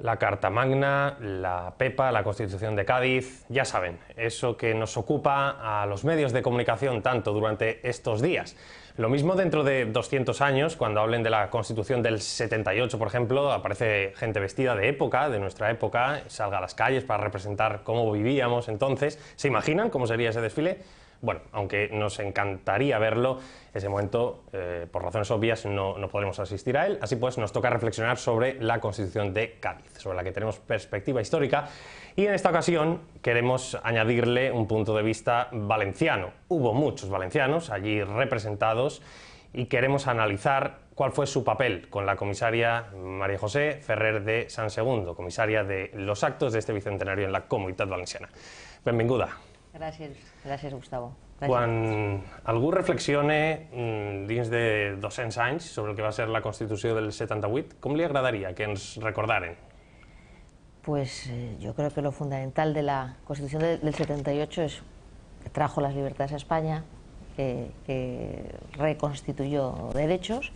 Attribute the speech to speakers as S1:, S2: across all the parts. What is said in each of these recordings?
S1: La Carta Magna, la PEPA, la Constitución de Cádiz, ya saben, eso que nos ocupa a los medios de comunicación tanto durante estos días. Lo mismo dentro de 200 años, cuando hablen de la Constitución del 78, por ejemplo, aparece gente vestida de época, de nuestra época, salga a las calles para representar cómo vivíamos entonces. ¿Se imaginan cómo sería ese desfile? Bueno, aunque nos encantaría verlo, ese momento, por razones obvias, no podremos asistir a él. Así pues, nos toca reflexionar sobre la Constitución de Cádiz, sobre la que tenemos perspectiva histórica. Y en esta ocasión queremos añadirle un punto de vista valenciano. Hubo muchos valencianos allí representados y queremos analizar cuál fue su papel con la comisaria María José Ferrer de San Segundo, comisaria de los actos de este bicentenario en la Comunitat Valenciana. Benvinguda.
S2: Gràcies Gustavo. Gràcies.
S1: Quan algú reflexione dins de 200 anys sobre el que va ser la Constitució del 78, com li agradaria que ens recordaren?
S2: Pues yo creo que lo fundamental de la Constitución del 78 es que trajo las libertades a España, que reconstituyó derechos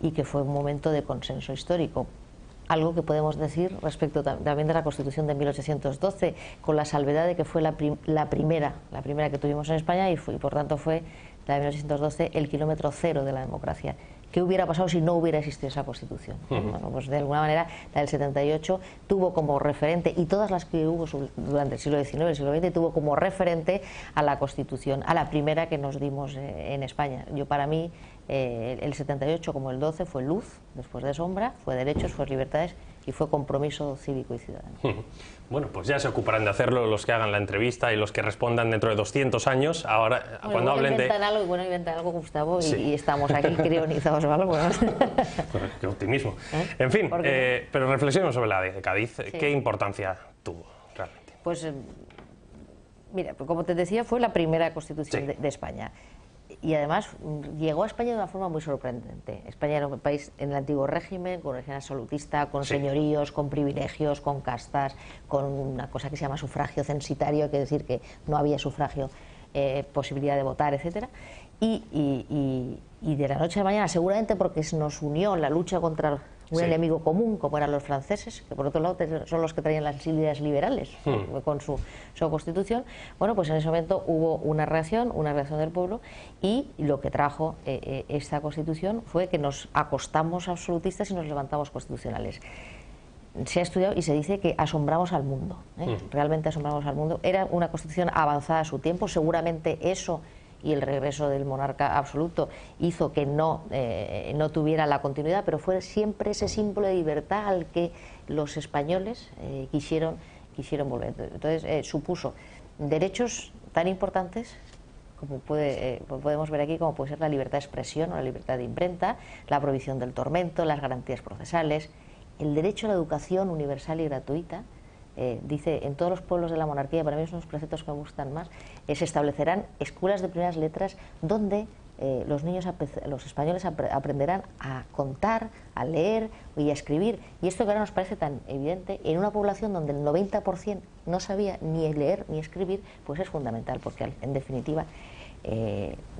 S2: y que fue un momento de consenso histórico. Algo que podemos decir respecto también de la Constitución de 1812, con la salvedad de que fue la primera que tuvimos en España y por tanto fue la de 1812 el kilómetro cero de la democracia. ¿Qué hubiera pasado si no hubiera existido esa Constitución? Bueno, pues de alguna manera la del 78 tuvo como referente, y todas las que hubo durante el siglo XIX y el siglo XX, tuvo como referente a la Constitución, a la primera que nos dimos en España. Para mí, el 78 como el 12 fue luz después de sombra, fue derechos, fue libertades y fue compromiso cívico y ciudadano.
S1: Bueno, pues ya se ocuparán de hacerlo los que hagan la entrevista y los que respondan dentro de 200 años. Ahora,
S2: bueno,
S1: cuando hablen de...
S2: Inventan algo, Gustavo,
S1: sí.
S2: y estamos aquí crionizados o algo. ¿No?
S1: Qué optimismo. En fin, pero reflexionemos sobre la de Cádiz.
S2: Sí.
S1: ¿Qué importancia tuvo realmente?
S2: Pues, mira, como te decía, fue la primera Constitución
S1: sí.
S2: de España. Y además llegó a España de una forma muy sorprendente. España era un país en el antiguo régimen, con régimen absolutista, con señoríos, con privilegios, con castas, con una cosa que se llama sufragio censitario, que decir que no había sufragio, posibilidad de votar, etcétera. Y de la noche a la mañana, seguramente porque nos unió en la lucha contra un enemigo común, como eran los franceses, que por otro lado son los que traían las ideas liberales con su constitución. Bueno, pues en ese momento hubo una reacción del pueblo, y lo que trajo esta constitución fue que nos acostamos absolutistas y nos levantamos constitucionales. Se ha estudiado y se dice que asombramos al mundo, realmente asombramos al mundo. Era una constitución avanzada a su tiempo, seguramente eso y el regreso del monarca absoluto hizo que no tuviera la continuidad, pero fue siempre ese símbolo de libertad al que los españoles quisieron volver. Entonces supuso derechos tan importantes como podemos ver aquí, como puede ser la libertad de expresión o la libertad de imprenta, la prohibición del tormento, las garantías procesales, el derecho a la educación universal y gratuita. Dice, en todos los pueblos de la monarquía, para mí son los preceptos que me gustan más, se establecerán escuelas de primeras letras donde los españoles aprenderán a contar, a leer y a escribir. Y esto que ahora nos parece tan evidente, en una población donde el 90% no sabía ni leer ni escribir, pues es fundamental, porque en definitiva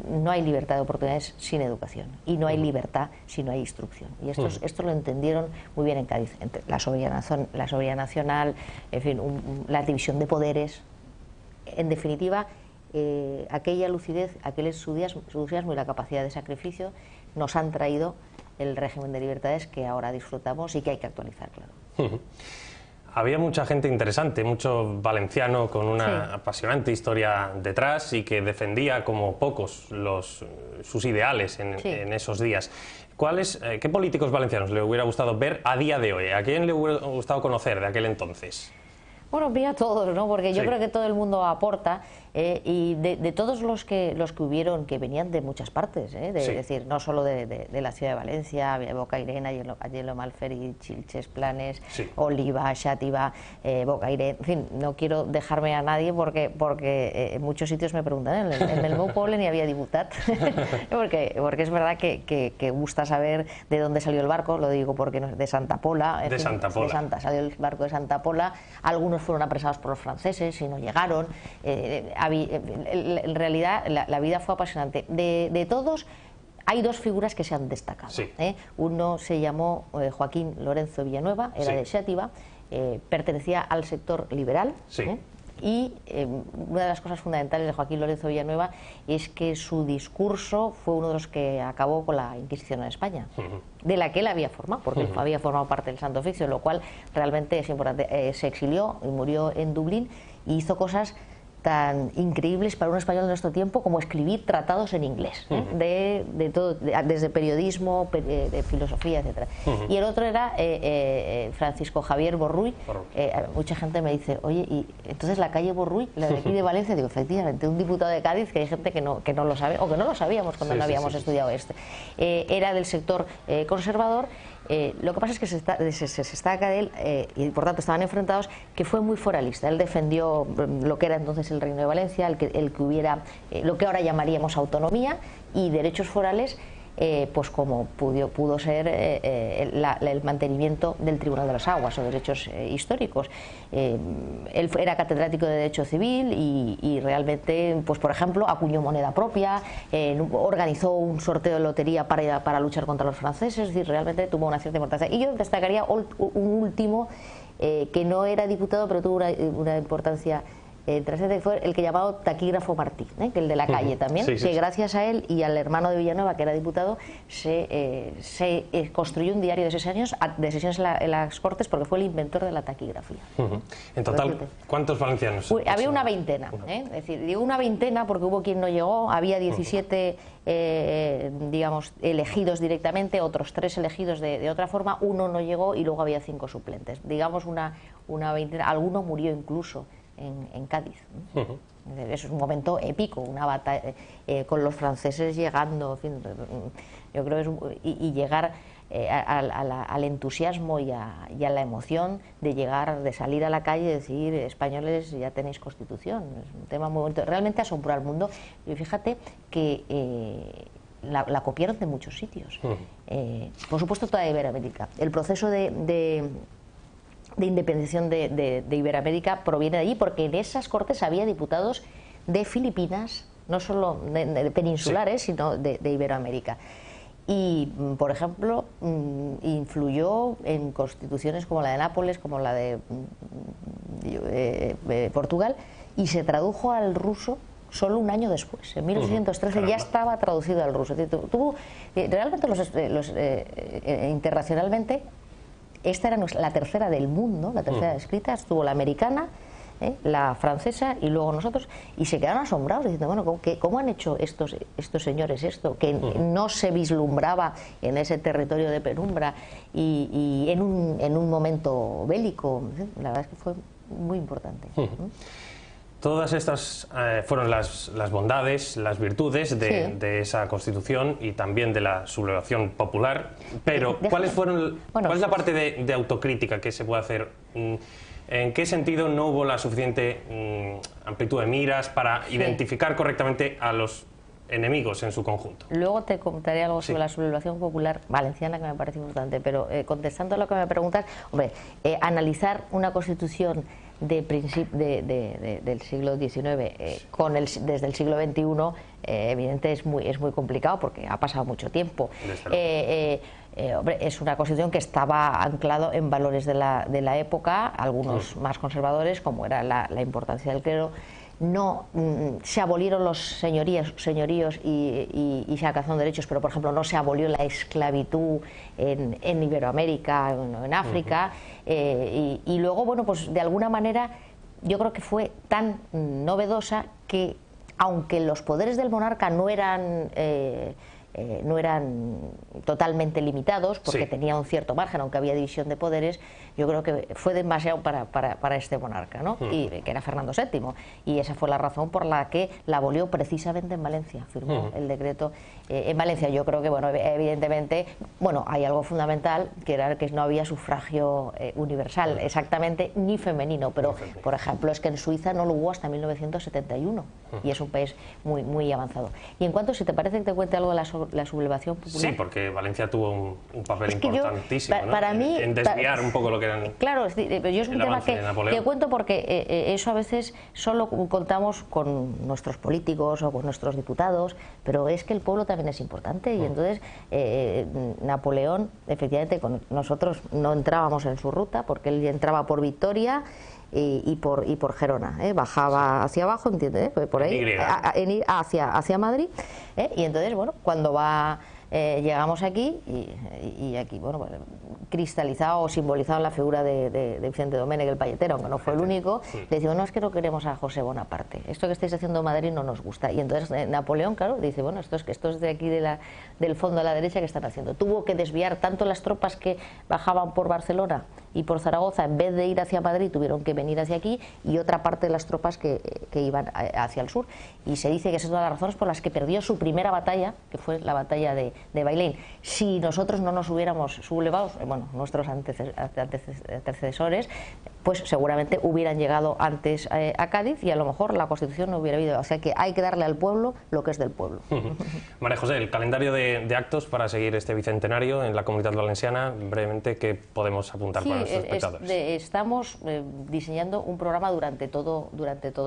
S2: no hay libertad de oportunidades sin educación, y no hay libertad si no hay instrucción. Y esto lo entendieron muy bien en Cádiz, entre la soberanía nacional, en fin, la división de poderes. En definitiva, aquella lucidez, aquel entusiasmo y la capacidad de sacrificio nos han traído el régimen de libertades que ahora disfrutamos y que hay que actualizar, claro.
S1: Había mucha gente interesante, mucho valenciano con una apasionante historia detrás y que defendía como pocos sus ideales en esos días. ¿Qué políticos valencianos le hubiera gustado ver a día de hoy? ¿A quién le hubiera gustado conocer de aquel entonces?
S2: Bueno, mira, todos, ¿no? Porque yo creo que todo el mundo aporta, y de todos los que hubieron, que venían de muchas partes, es decir, no solo de la ciudad de Valencia, Bocairent, Ayelo Malferit, Xilxes, Planes, Oliva, Xàtiva, Bocairent, en fin, no quiero dejarme a nadie porque en muchos sitios me preguntan, en el meu poble ni había diputat, porque es verdad que gusta saber de dónde salió el barco, lo digo porque de Santa Pola, salió el barco de Santa Pola, algunos fueron apresados por los franceses y no llegaron. En realidad la vida fue apasionante. De todos hay dos figuras que se han destacado. Uno se llamó Joaquín Lorenzo Villanueva, era de Xàtiva, pertenecía al sector liberal.
S1: Sí.
S2: Y una de las cosas fundamentales de Joaquín Lorenzo Villanueva es que su discurso fue uno de los que acabó con la Inquisición en España, de la que él había formado, porque él había formado parte del Santo Oficio, lo cual realmente es importante. Se exilió y murió en Dublín y hizo cosas tan increíbles para un español de nuestro tiempo como escribir tratados en inglés, de todo, desde periodismo, de filosofía, etcétera. Y el otro era Francisco Javier Borrull. Mucha gente me dice, oye, ¿y entonces la calle Borrull, la de aquí de Valencia? Digo, efectivamente, un diputado de Cádiz, que hay gente que no lo sabe, o que no lo sabíamos cuando no habíamos estudiado era del sector conservador. Lo que pasa es que se destaca de él, y por tanto estaban enfrentados, que fue muy foralista. Él defendió lo que era entonces el Reino de Valencia, el que hubiera lo que ahora llamaríamos autonomía y derechos forales, pues como pudo ser el mantenimiento del Tribunal de las Aguas o derechos históricos. Él era catedrático de Derecho Civil y realmente, pues por ejemplo, acuñó moneda propia, organizó un sorteo de lotería para luchar contra los franceses, es decir, realmente tuvo una cierta importancia. Y yo destacaría un último que no era diputado, pero tuvo una importancia interesante, fue el que llamado Taquígrafo Martí, que el de la calle también, que gracias a él y al hermano de Villanueva, que era diputado, se construyó un diario de sesiones en las Cortes, porque fue el inventor de la taquigrafía.
S1: En total, ¿cuántos valencianos?
S2: Había una veintena, es decir, digo una veintena porque hubo quien no llegó, había 17 digamos, elegidos directamente, otros 3 elegidos de otra forma, uno no llegó y luego había 5 suplentes, digamos una veintena, alguno murió incluso en Cádiz. Es un momento épico, una batalla con los franceses llegando, en fin, yo creo y llegar al entusiasmo y a la emoción de salir a la calle y decir, españoles, ya tenéis constitución. Es un tema muy bonito, realmente asombró al mundo. Y fíjate que la copiaron de muchos sitios. Por supuesto, toda Iberoamérica. El proceso de independización de Iberoamérica proviene de allí, porque en esas Cortes había diputados de Filipinas, no solo de peninsulares, sino de Iberoamérica. Y, por ejemplo, influyó en constituciones como la de Nápoles, como la de Portugal, y se tradujo al ruso solo un año después. En 1813 ya estaba traducido al ruso. Realmente internacionalmente, esta era la tercera del mundo, la tercera escrita, estuvo la americana, la francesa y luego nosotros, y se quedaron asombrados diciendo, bueno, ¿cómo han hecho estos señores esto? Que no se vislumbraba en ese territorio de penumbra y en un momento bélico. La verdad es que fue muy importante.
S1: Todas estas fueron las bondades, las virtudes de esa Constitución y también de la sublevación popular, pero ¿cuál es la parte de autocrítica que se puede hacer? ¿En qué sentido no hubo la suficiente amplitud de miras para identificar correctamente a los enemigos en su conjunto?
S2: Luego te contaré algo sobre la sublevación popular valenciana, que me parece importante, pero contestando a lo que me preguntas, hombre, analizar una Constitución del siglo XIX desde el siglo XXI, evidente es muy complicado porque ha pasado mucho tiempo. Hombre, es una Constitución que estaba anclado en valores de la época, algunos más conservadores, como era la importancia del clero. No se abolieron los señoríos y se alcanzaron derechos, pero por ejemplo no se abolió la esclavitud en Iberoamérica, en África, y luego, bueno, pues de alguna manera yo creo que fue tan novedosa que, aunque los poderes del monarca no eran totalmente limitados, porque tenía un cierto margen, aunque había división de poderes, yo creo que fue demasiado para este monarca, ¿no? Y que era Fernando VII, y esa fue la razón por la que la abolió precisamente en Valencia, firmó el decreto en Valencia. Yo creo que, bueno, evidentemente, bueno, hay algo fundamental, que era que no había sufragio universal, exactamente, ni femenino, pero, por ejemplo, es que en Suiza no lo hubo hasta 1971, y es un país muy avanzado. Y en cuanto, si te parece que te cuente algo de la sublevación popular.
S1: Sí, porque Valencia tuvo un papel
S2: Es que
S1: importantísimo, ¿no?
S2: Para mí,
S1: en desviar un poco lo que eran.
S2: Claro, yo es un tema que cuento porque eso a veces solo contamos con nuestros políticos o con nuestros diputados, pero es que el pueblo también es importante y entonces Napoleón, efectivamente, nosotros no entrábamos en su ruta porque él entraba por Vitoria y por Gerona, bajaba hacia abajo, ¿entiendes? Por ahí, hacia Madrid, y entonces, bueno, cuando llegamos aquí y aquí, bueno, pues, cristalizado o simbolizado en la figura de Vicente Domènech, el payetero, aunque no fue el único, le decimos, no, es que no queremos a José Bonaparte, esto que estáis haciendo en Madrid no nos gusta. Y entonces Napoleón, claro, dice, bueno, esto es de aquí del fondo a la derecha que están haciendo. Tuvo que desviar tanto las tropas que bajaban por Barcelona y por Zaragoza, en vez de ir hacia Madrid, tuvieron que venir hacia aquí, y otra parte de las tropas que iban hacia el sur. Y se dice que esa es una de las razones por las que perdió su primera batalla, que fue la batalla de Bailén. Si nosotros no nos hubiéramos sublevado, bueno, nuestros antecesores, pues seguramente hubieran llegado antes a Cádiz y a lo mejor la Constitución no hubiera habido. O sea que hay que darle al pueblo lo que es del pueblo.
S1: María José, el calendario de actos para seguir este bicentenario en la Comunitat Valenciana, brevemente, ¿qué podemos apuntar para nuestros espectadores?
S2: Estamos diseñando un programa durante todo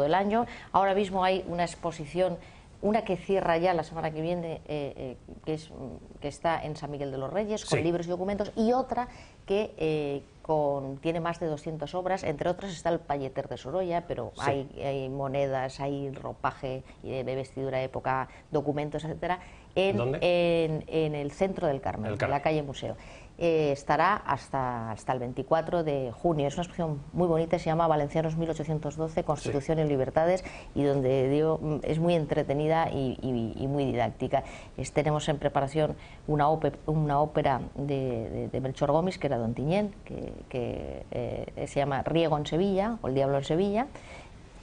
S2: el año. Ahora mismo hay una exposición, una que cierra ya la semana que viene, que está en San Miguel de los Reyes, con libros y documentos, y otra que tiene más de 200 obras, entre otras está el Palleter de Sorolla, pero hay monedas, hay ropaje de vestidura de época, documentos, etcétera, en el centro del Carmen, en la calle Museo. Estará hasta el 24 de junio. Es una exposición muy bonita, se llama Valencianos 1812, Constitución y Libertades, y donde es muy entretenida y muy didáctica. Tenemos en preparación una ópera de Melchor Gomis, que era Don Tiñén, que se llama Riego en Sevilla, o El Diablo en Sevilla,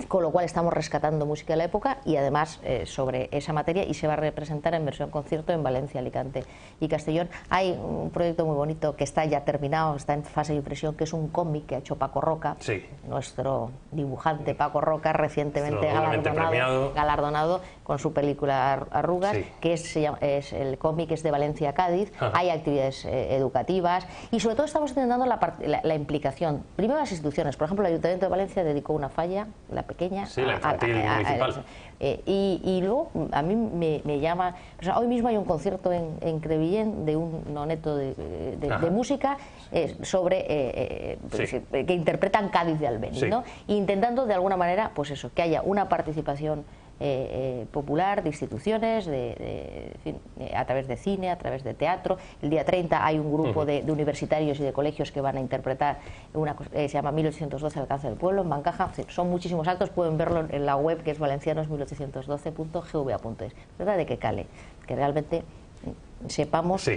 S2: con lo cual estamos rescatando música de la época y además sobre esa materia, y se va a representar en versión concierto en Valencia, Alicante y Castellón. Hay un proyecto muy bonito que está ya terminado, está en fase de impresión, que es un cómic que ha hecho Paco Roca, nuestro dibujante Paco Roca, recientemente galardonado con su película Arrugas, que es el cómic es de Valencia a Cádiz. Hay actividades educativas y sobre todo estamos intentando la implicación, primero las instituciones. Por ejemplo, el Ayuntamiento de Valencia dedicó una falla, la pequeña,
S1: la infantil municipal.
S2: Y luego a mí me llama, o sea, hoy mismo hay un concierto en Crevillent de un noneto de música sobre que interpretan Cádiz de Albéniz, ¿no? Intentando de alguna manera, pues eso, que haya una participación popular, de instituciones, a través de cine, a través de teatro. El día 30 hay un grupo de universitarios y de colegios que van a interpretar se llama 1812, Alcance del Pueblo, en Bancaja. Son muchísimos actos, pueden verlo en la web, que es valencianos1812.gva.es. Trata de que cale, que realmente sepamos,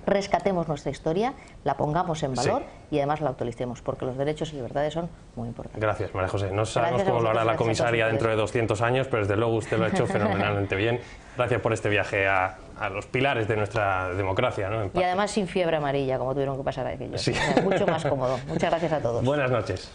S2: rescatemos nuestra historia, la pongamos en valor y además la actualicemos, porque los derechos y libertades son muy importantes.
S1: Gracias, María José. No sabemos cómo lo hará la comisaria dentro de 200 años, pero desde luego usted lo ha hecho fenomenalmente bien. Gracias por este viaje a los pilares de nuestra democracia, ¿no?
S2: Y además sin fiebre amarilla, como tuvieron que pasar aquellos. O sea, mucho más cómodo. Muchas gracias a todos.
S1: Buenas noches.